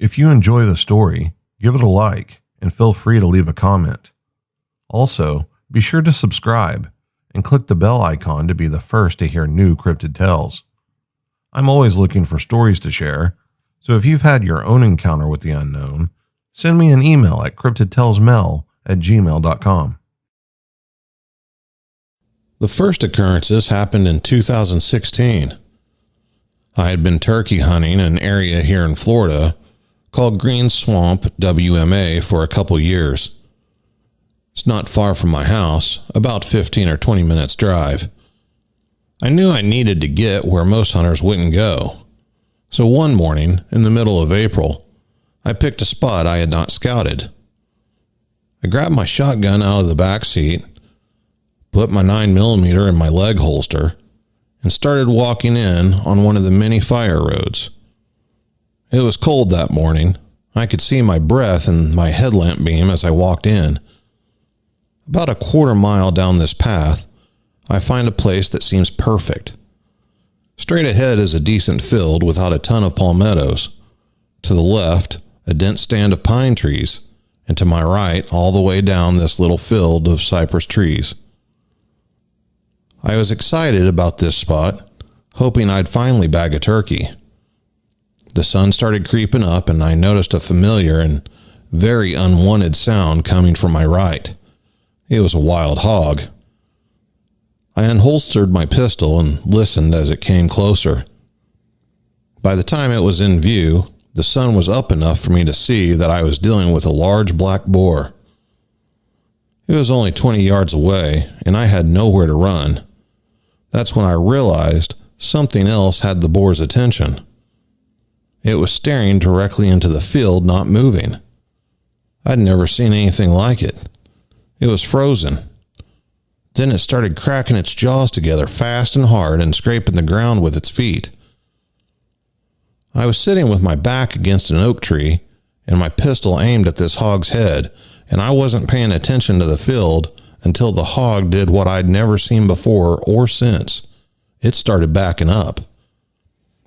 If you enjoy the story, give it a like and feel free to leave a comment. Also, be sure to subscribe and click the bell icon to be the first to hear new cryptid tales. I'm always looking for stories to share, so if you've had your own encounter with the unknown, send me an email at cryptidtalesmel@gmail.com. The first occurrences happened in 2016. I had been turkey hunting in an area here in Florida called Green Swamp, WMA, for a couple years. It's not far from my house, about 15 or 20 minutes drive. I knew I needed to get where most hunters wouldn't go. So one morning, in the middle of April, I picked a spot I had not scouted. I grabbed my shotgun out of the back seat, put my 9mm in my leg holster, and started walking in on one of the many fire roads. It was cold that morning. I could see my breath in my headlamp beam as I walked in. About a quarter mile down this path, I find a place that seems perfect. Straight ahead is a decent field without a ton of palmettos. To the left, a dense stand of pine trees, and to my right, all the way down this little field of cypress trees. I was excited about this spot, hoping I'd finally bag a turkey. The sun started creeping up, and I noticed a familiar and very unwanted sound coming from my right. It was a wild hog. I unholstered my pistol and listened as it came closer. By the time it was in view, the sun was up enough for me to see that I was dealing with a large black boar. It was only 20 yards away, and I had nowhere to run. That's when I realized something else had the boar's attention. It was staring directly into the field, not moving. I'd never seen anything like it. It was frozen. Then it started cracking its jaws together fast and hard and scraping the ground with its feet. I was sitting with my back against an oak tree and my pistol aimed at this hog's head, and I wasn't paying attention to the field until the hog did what I'd never seen before or since. It started backing up.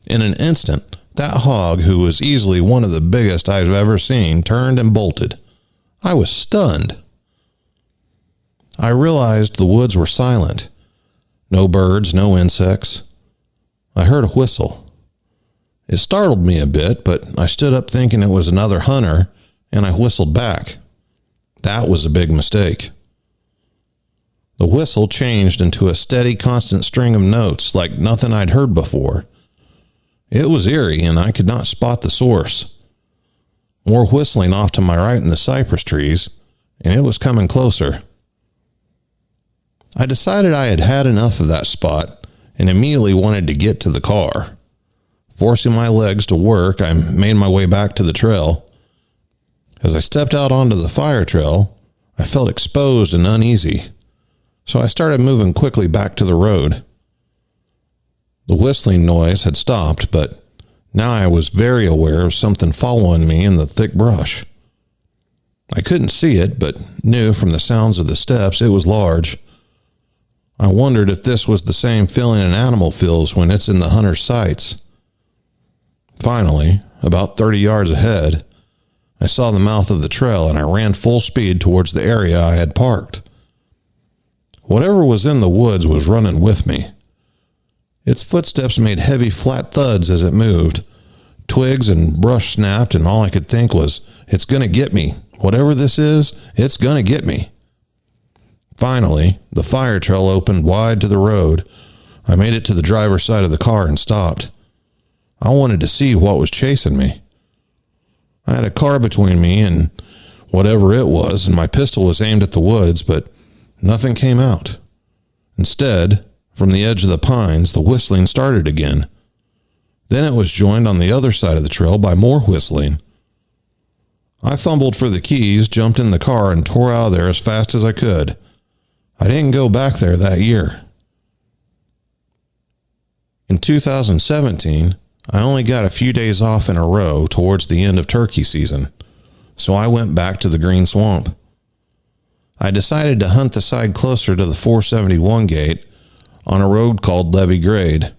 In an instant, that hog, who was easily one of the biggest I've ever seen, turned and bolted. I was stunned. I realized the woods were silent. No birds, no insects. I heard a whistle. It startled me a bit, but I stood up thinking it was another hunter, and I whistled back. That was a big mistake. The whistle changed into a steady, constant string of notes like nothing I'd heard before. It was eerie, and I could not spot the source. More whistling off to my right in the cypress trees, and it was coming closer. I decided I had had enough of that spot and immediately wanted to get to the car. Forcing my legs to work, I made my way back to the trail. As I stepped out onto the fire trail, I felt exposed and uneasy, so I started moving quickly back to the road. The whistling noise had stopped, but now I was very aware of something following me in the thick brush. I couldn't see it, but knew from the sounds of the steps it was large. I wondered if this was the same feeling an animal feels when it's in the hunter's sights. Finally, about 30 yards ahead, I saw the mouth of the trail and I ran full speed towards the area I had parked. Whatever was in the woods was running with me. Its footsteps made heavy, flat thuds as it moved. Twigs and brush snapped, and all I could think was, it's going to get me. Whatever this is, it's going to get me. Finally, the fire trail opened wide to the road. I made it to the driver's side of the car and stopped. I wanted to see what was chasing me. I had a car between me and whatever it was, and my pistol was aimed at the woods, but nothing came out. Instead, from the edge of the pines, the whistling started again. Then it was joined on the other side of the trail by more whistling. I fumbled for the keys, jumped in the car, and tore out of there as fast as I could. I didn't go back there that year. In 2017, I only got a few days off in a row towards the end of turkey season, so I went back to the Green Swamp. I decided to hunt the side closer to the 471 gate on a road called Levee Grade.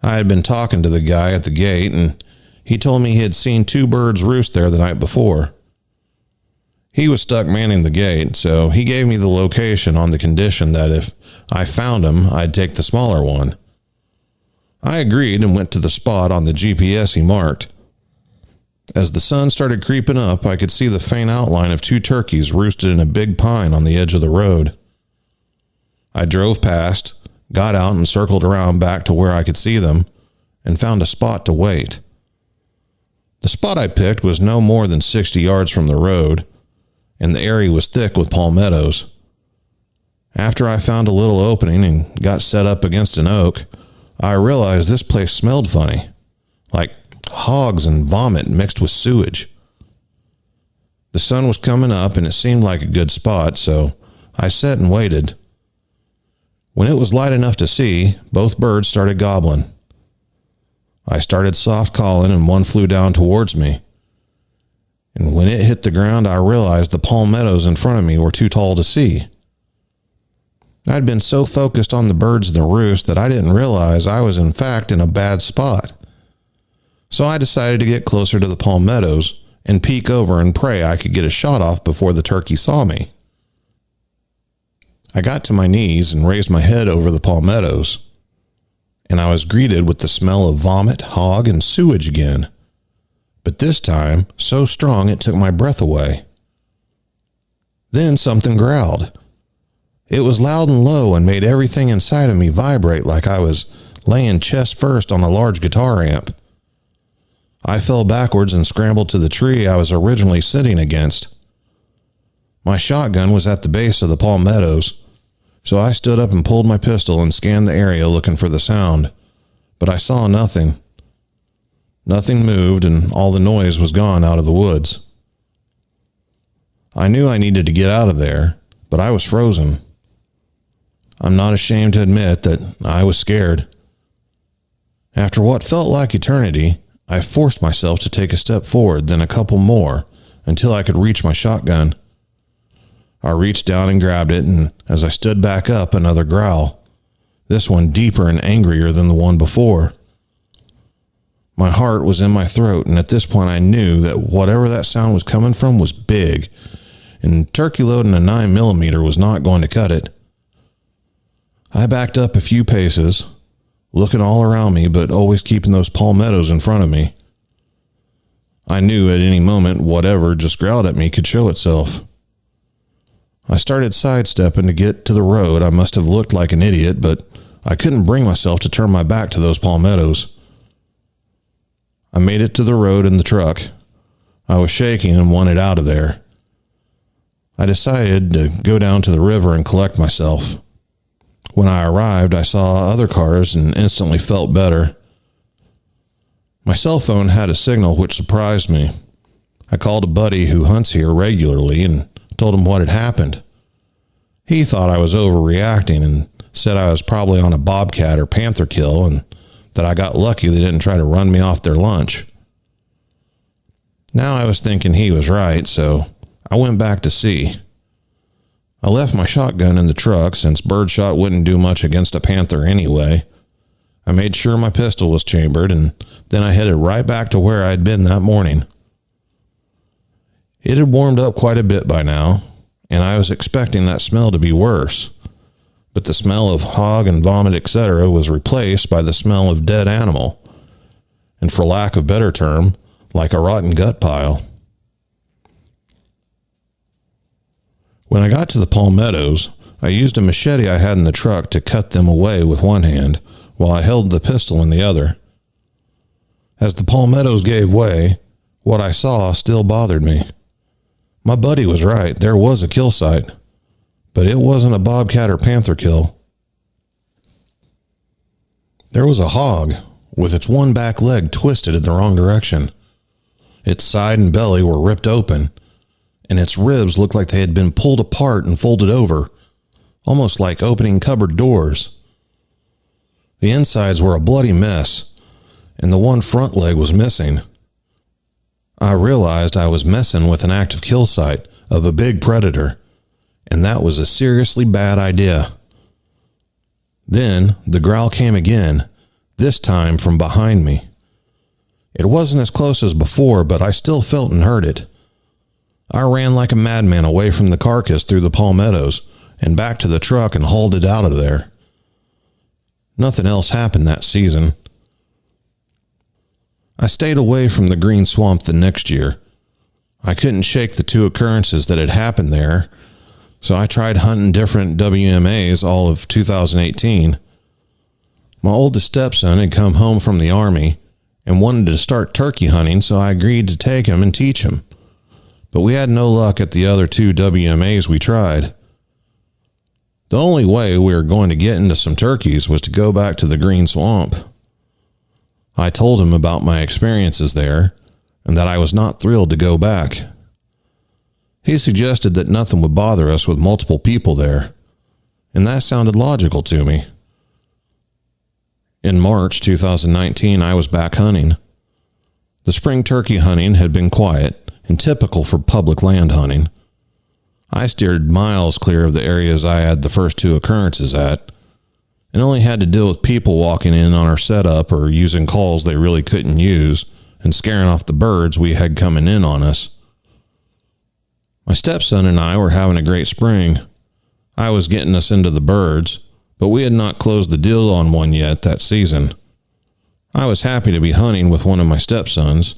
I had been talking to the guy at the gate, and He told me he had seen 2 birds roost there the night before. He was stuck manning the gate, so he gave me the location on the condition that if I found him, I'd take the smaller one. I agreed and went to the spot on the GPS he marked. As the sun started creeping up, I could see the faint outline of 2 turkeys roosted in a big pine on the edge of the road. I drove past, got out and circled around back to where I could see them, and found a spot to wait. The spot I picked was no more than 60 yards from the road, and the area was thick with palmettos. After I found a little opening and got set up against an oak, I realized this place smelled funny, like hogs and vomit mixed with sewage. The sun was coming up and it seemed like a good spot, so I sat and waited. When it was light enough to see, both birds started gobbling. I started soft calling and one flew down towards me. And when it hit the ground, I realized the palmettos in front of me were too tall to see. I'd been so focused on the birds in the roost that I didn't realize I was in fact in a bad spot. So I decided to get closer to the palmettos and peek over and pray I could get a shot off before the turkey saw me. I got to my knees and raised my head over the palmettos, and I was greeted with the smell of vomit, hog, and sewage again. But this time, so strong it took my breath away. Then something growled. It was loud and low and made everything inside of me vibrate like I was laying chest first on a large guitar amp. I fell backwards and scrambled to the tree I was originally sitting against. My shotgun was at the base of the palmettos, so I stood up and pulled my pistol and scanned the area looking for the sound, but I saw nothing. Nothing moved and all the noise was gone out of the woods. I knew I needed to get out of there, but I was frozen. I'm not ashamed to admit that I was scared. After what felt like eternity, I forced myself to take a step forward, then a couple more, until I could reach my shotgun. I reached down and grabbed it, and as I stood back up, another growl, this one deeper and angrier than the one before. My heart was in my throat, and at this point I knew that whatever that sound was coming from was big, and turkey loading a 9mm was not going to cut it. I backed up a few paces, looking all around me, but always keeping those palmettos in front of me. I knew at any moment whatever just growled at me could show itself. I started sidestepping to get to the road. I must have looked like an idiot, but I couldn't bring myself to turn my back to those palmettos. I made it to the road in the truck. I was shaking and wanted out of there. I decided to go down to the river and collect myself. When I arrived, I saw other cars and instantly felt better. My cell phone had a signal which surprised me. I called a buddy who hunts here regularly and told him what had happened. He thought I was overreacting and said I was probably on a bobcat or panther kill and that I got lucky they didn't try to run me off their lunch. Now I was thinking he was right, so I went back to see. I left my shotgun in the truck since birdshot wouldn't do much against a panther anyway. I made sure my pistol was chambered, and then I headed right back to where I'd been that morning. It had warmed up quite a bit by now, and I was expecting that smell to be worse. But the smell of hog and vomit, etc., was replaced by the smell of dead animal, and for lack of a better term, like a rotten gut pile. When I got to the palmettos, I used a machete I had in the truck to cut them away with one hand, while I held the pistol in the other. As the palmettos gave way, what I saw still bothered me. My buddy was right, there was a kill site, but it wasn't a bobcat or panther kill. There was a hog, with its one back leg twisted in the wrong direction. Its side and belly were ripped open, and its ribs looked like they had been pulled apart and folded over, almost like opening cupboard doors. The insides were a bloody mess, and the one front leg was missing. I realized I was messing with an active kill site of a big predator, and that was a seriously bad idea. Then the growl came again, this time from behind me. It wasn't as close as before, but I still felt and heard it. I ran like a madman away from the carcass through the palmettos and back to the truck and hauled it out of there. Nothing else happened that season. I stayed away from the green swamp the next year. I couldn't shake the two occurrences that had happened there, so I tried hunting different WMAs all of 2018. My oldest stepson had come home from the Army and wanted to start turkey hunting, so I agreed to take him and teach him. But we had no luck at the other two WMAs we tried. The only way we were going to get into some turkeys was to go back to the green swamp. I told him about my experiences there and that I was not thrilled to go back. He suggested that nothing would bother us with multiple people there, and that sounded logical to me. In March 2019, I was back hunting. The spring turkey hunting had been quiet and typical for public land hunting. I steered miles clear of the areas I had the first two occurrences at, and only had to deal with people walking in on our setup or using calls they really couldn't use and scaring off the birds we had coming in on us. My stepson and I were having a great spring. I was getting us into the birds, but we had not closed the deal on one yet that season. I was happy to be hunting with one of my stepsons.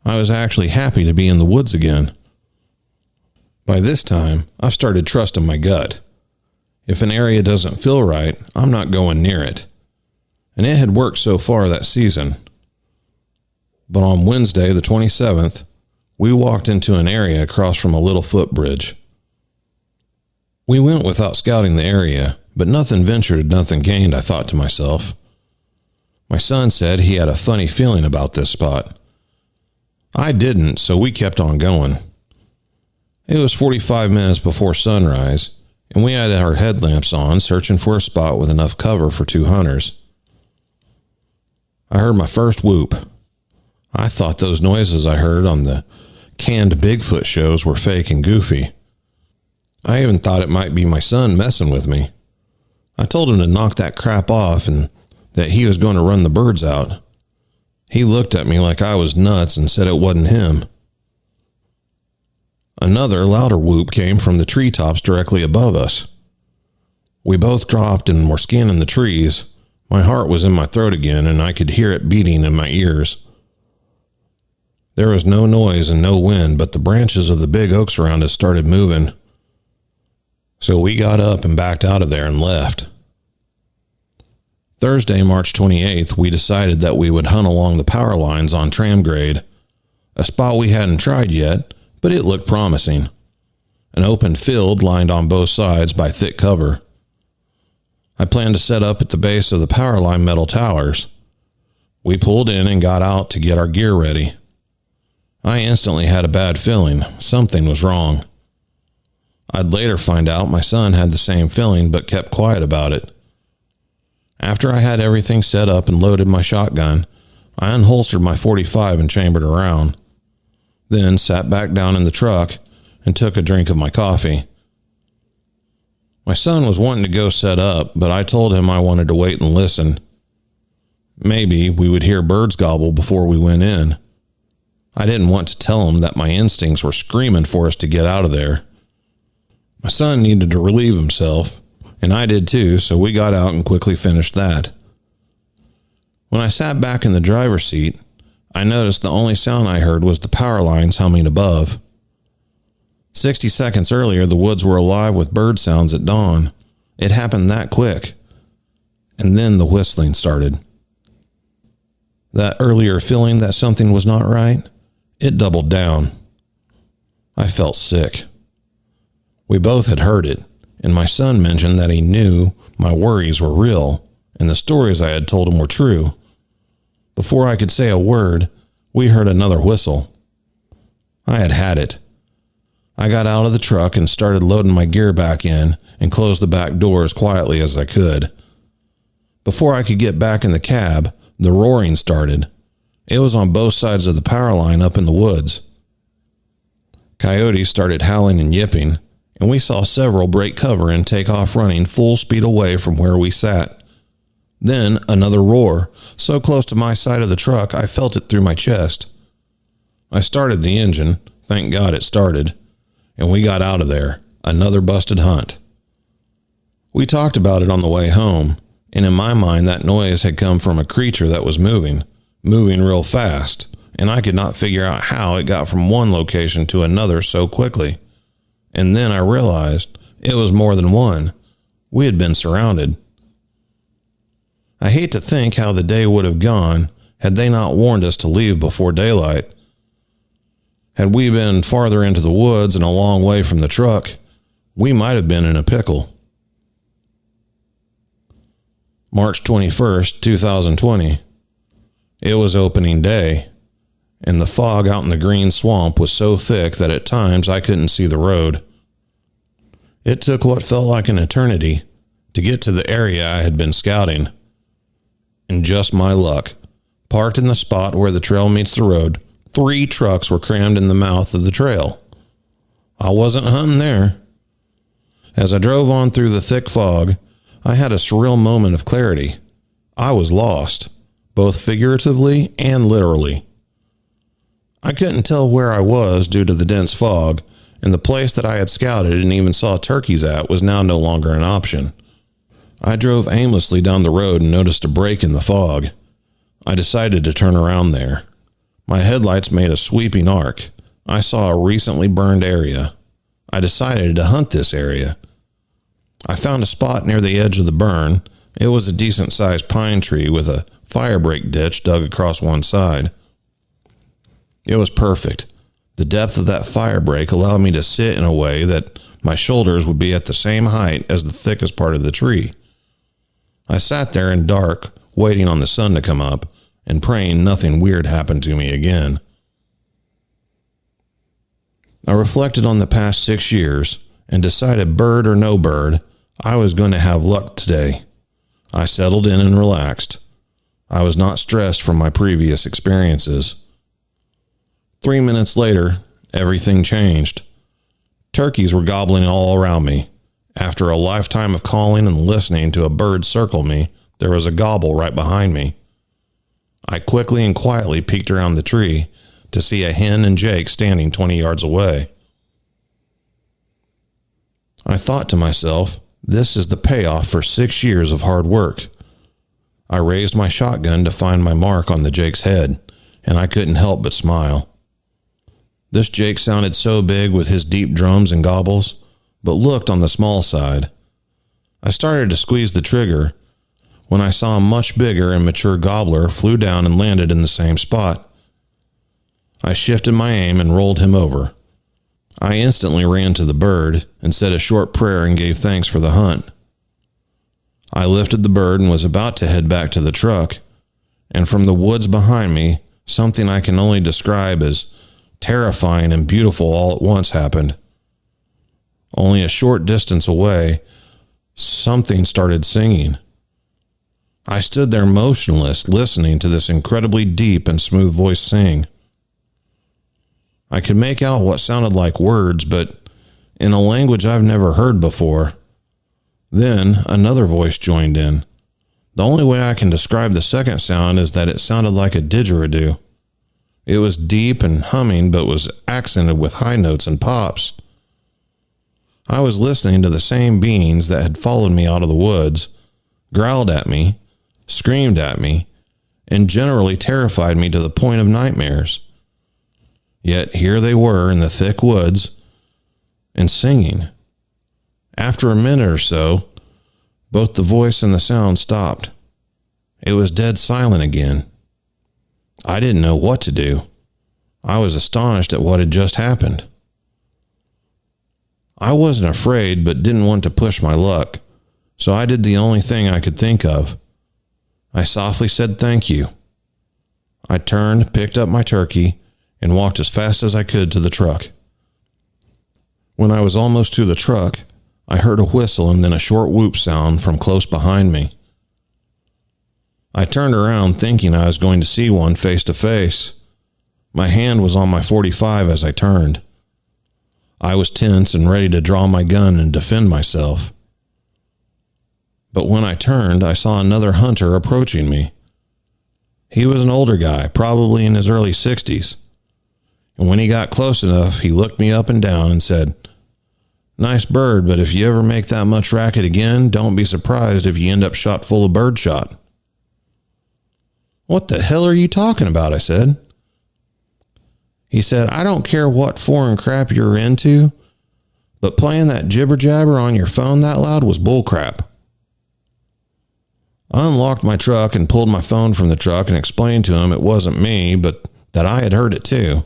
I was actually happy to be in the woods again. By this time, I've started trusting my gut. If an area doesn't feel right, I'm not going near it. And it had worked so far that season. But on Wednesday, the 27th, we walked into an area across from a little footbridge. We went without scouting the area, but nothing ventured, nothing gained, I thought to myself. My son said he had a funny feeling about this spot. I didn't, so we kept on going. It was 45 minutes before sunrise, and we had our headlamps on, searching for a spot with enough cover for two hunters. I heard my first whoop. I thought those noises I heard on the canned Bigfoot shows were fake and goofy. I even thought it might be my son messing with me. I told him to knock that crap off and that he was going to run the birds out. He looked at me like I was nuts and said it wasn't him. Another, louder whoop came from the treetops directly above us. We both dropped and were scanning the trees. My heart was in my throat again, and I could hear it beating in my ears. There was no noise and no wind, but the branches of the big oaks around us started moving. So we got up and backed out of there and left. Thursday, March 28th, we decided that we would hunt along the power lines on tram grade, a spot we hadn't tried yet, but it looked promising. An open field lined on both sides by thick cover. I planned to set up at the base of the power line metal towers. We pulled in and got out to get our gear ready. I instantly had a bad feeling. Something was wrong. I'd later find out my son had the same feeling but kept quiet about it. After I had everything set up and loaded my shotgun, I unholstered my .45 and chambered around. Then sat back down in the truck and took a drink of my coffee. My son was wanting to go set up, but I told him I wanted to wait and listen. Maybe we would hear birds gobble before we went in. I didn't want to tell him that my instincts were screaming for us to get out of there. My son needed to relieve himself, and I did too, so we got out and quickly finished that. When I sat back in the driver's seat, I noticed the only sound I heard was the power lines humming above. 60 seconds earlier, the woods were alive with bird sounds at dawn. It happened that quick. And then the whistling started. That earlier feeling that something was not right, it doubled down. I felt sick. We both had heard it, and my son mentioned that he knew my worries were real and the stories I had told him were true. Before I could say a word, we heard another whistle. I had had it. I got out of the truck and started loading my gear back in and closed the back door as quietly as I could. Before I could get back in the cab, the roaring started. It was on both sides of the power line up in the woods. Coyotes started howling and yipping, and we saw several break cover and take off running full speed away from where we sat. Then another roar, so close to my side of the truck I felt it through my chest. I started the engine, thank God it started, and we got out of there. Another busted hunt. We talked about it on the way home, and in my mind that noise had come from a creature that was moving real fast, and I could not figure out how it got from one location to another so quickly. And then I realized it was more than one. We had been surrounded. I hate to think how the day would have gone had they not warned us to leave before daylight. Had we been farther into the woods and a long way from the truck, we might have been in a pickle. March 21st, 2020. It was opening day, and the fog out in the green swamp was so thick that at times I couldn't see the road. It took what felt like an eternity to get to the area I had been scouting. And just my luck, parked in the spot where the trail meets the road, 3 trucks were crammed in the mouth of the trail. I wasn't hunting there. As I drove on through the thick fog, I had a surreal moment of clarity. I was lost, both figuratively and literally. I couldn't tell where I was due to the dense fog, and the place that I had scouted and even saw turkeys at was now no longer an option. I drove aimlessly down the road and noticed a break in the fog. I decided to turn around there. My headlights made a sweeping arc. I saw a recently burned area. I decided to hunt this area. I found a spot near the edge of the burn. It was a decent-sized pine tree with a firebreak ditch dug across one side. It was perfect. The depth of that firebreak allowed me to sit in a way that my shoulders would be at the same height as the thickest part of the tree. I sat there in dark, waiting on the sun to come up, and praying nothing weird happened to me again. I reflected on the past 6 years and decided, bird or no bird, I was going to have luck today. I settled in and relaxed. I was not stressed from my previous experiences. 3 minutes later, everything changed. Turkeys were gobbling all around me. After a lifetime of calling and listening to a bird circle me, there was a gobble right behind me. I quickly and quietly peeked around the tree to see a hen and Jake standing 20 yards away. I thought to myself, this is the payoff for 6 years of hard work. I raised my shotgun to find my mark on the Jake's head, and I couldn't help but smile. This Jake sounded so big with his deep drums and gobbles, but looked on the small side. I started to squeeze the trigger when I saw a much bigger and mature gobbler flew down and landed in the same spot. I shifted my aim and rolled him over. I instantly ran to the bird and said a short prayer and gave thanks for the hunt. I lifted the bird and was about to head back to the truck, and from the woods behind me, something I can only describe as terrifying and beautiful all at once happened. Only a short distance away, something started singing. I stood there motionless, listening to this incredibly deep and smooth voice sing. I could make out what sounded like words, but in a language I've never heard before. Then another voice joined in. The only way I can describe the second sound is that it sounded like a didgeridoo. It was deep and humming, but was accented with high notes and pops. I was listening to the same beings that had followed me out of the woods, growled at me, screamed at me, and generally terrified me to the point of nightmares. Yet here they were in the thick woods and singing. After a minute or so, both the voice and the sound stopped. It was dead silent again. I didn't know what to do. I was astonished at what had just happened. I wasn't afraid, but didn't want to push my luck, so I did the only thing I could think of. I softly said thank you. I turned, picked up my turkey, and walked as fast as I could to the truck. When I was almost to the truck, I heard a whistle and then a short whoop sound from close behind me. I turned around thinking I was going to see one face to face. My hand was on my .45 as I turned. I was tense and ready to draw my gun and defend myself. but when I turned, I saw another hunter approaching me. He was an older guy, probably in his early 60s. And when he got close enough, he looked me up and down and said, "Nice bird, but if you ever make that much racket again, don't be surprised if you end up shot full of birdshot." "What the hell are you talking about?" I said. He said, "I don't care what foreign crap you're into, but playing that jibber jabber on your phone that loud was bullcrap." I unlocked my truck and pulled my phone from the truck and explained to him it wasn't me, but that I had heard it too.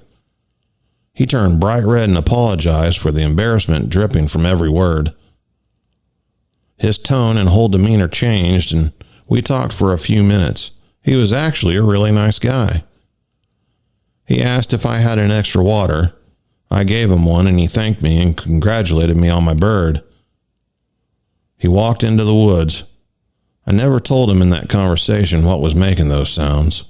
He turned bright red and apologized for the embarrassment dripping from every word. His tone and whole demeanor changed, and we talked for a few minutes. He was actually a really nice guy. He asked if I had an extra water. I gave him one, and he thanked me and congratulated me on my bird. He walked into the woods. I never told him in that conversation what was making those sounds.